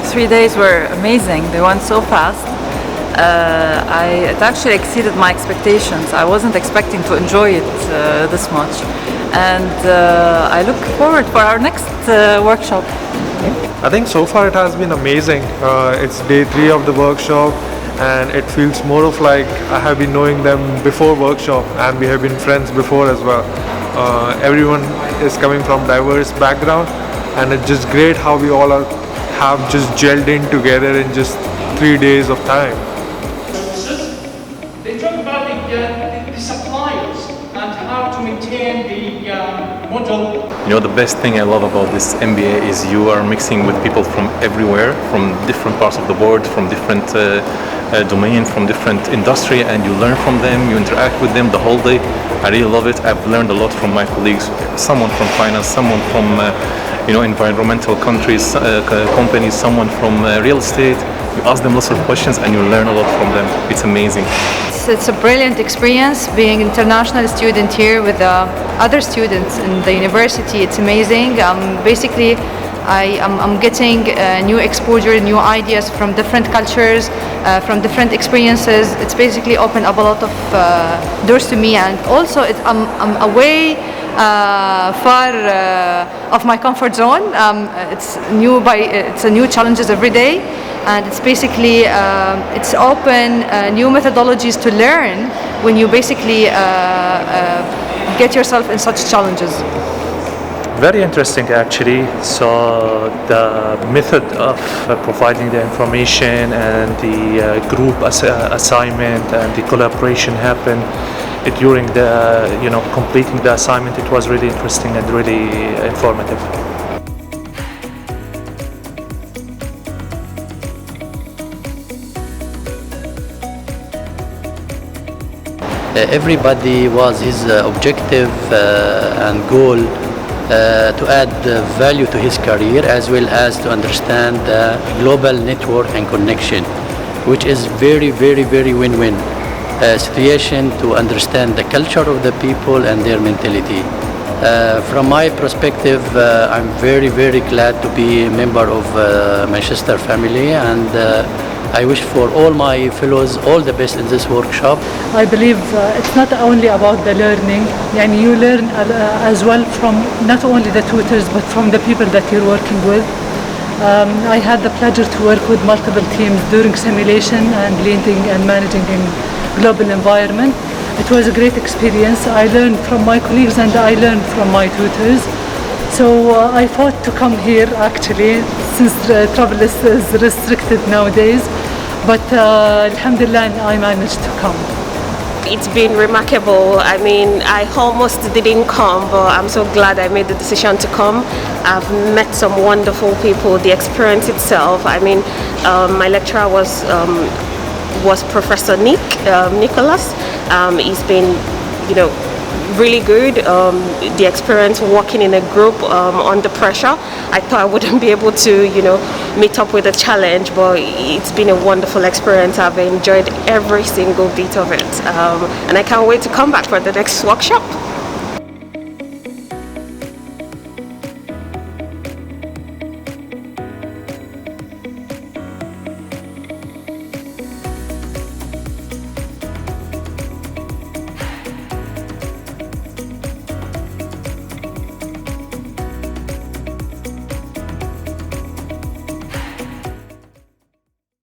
3 days were amazing. They went so fast. It actually exceeded my expectations. I wasn't expecting to enjoy it this much. And I look forward for our next workshop. I think so far it has been amazing. It's day 3 of the workshop, and it feels more of like I have been knowing them before workshop, and we have been friends before as well. Everyone is coming from diverse background, and it's just great how we all have just gelled in together in just 3 days of time. They talk about the suppliers and how to maintain the model. You know, the best thing I love about this MBA is you are mixing with people from everywhere, from different parts of the world, from different domain, from different industry, and you learn from them, you interact with them the whole day. I really love it. I've learned a lot from my colleagues, someone from finance, someone from environmental companies, someone from real estate. You ask them lots of questions and you learn a lot from them. It's amazing. It's a brilliant experience being an international student here with other students in the university. It's amazing. Basically, I'm getting new exposure, new ideas from different cultures, from different experiences. It's basically opened up a lot of doors to me, and also I'm away far of my comfort zone. It's a new challenges every day, and it's basically it's open new methodologies to learn when you basically get yourself in such challenges. Very interesting, actually. So the method of providing the information and the group assignment and the collaboration happened during the completing the assignment. It was really interesting and really informative. Everybody was his objective and goal to add value to his career, as well as to understand the global network and connection, which is very, very, very win-win situation to understand the culture of the people and their mentality. From my perspective, I'm very, very glad to be a member of Manchester family, and I wish for all my fellows all the best in this workshop. I believe it's not only about the learning, you learn as well from not only the tutors but from the people that you're working with. I had the pleasure to work with multiple teams during simulation and leading and managing in global environment. It was a great experience. I learned from my colleagues and I learned from my tutors. So I thought to come here actually, since travel is restricted nowadays, but alhamdulillah I managed to come. It's been remarkable. I mean, I almost didn't come, but I'm so glad I made the decision to come. I've met some wonderful people. The experience itself, I mean, my lecturer was Professor Nicholas. He's been, really good. The experience working in a group under pressure. I thought I wouldn't be able to, meet up with the challenge, but it's been a wonderful experience. I've enjoyed every single bit of it, and I can't wait to come back for the next workshop.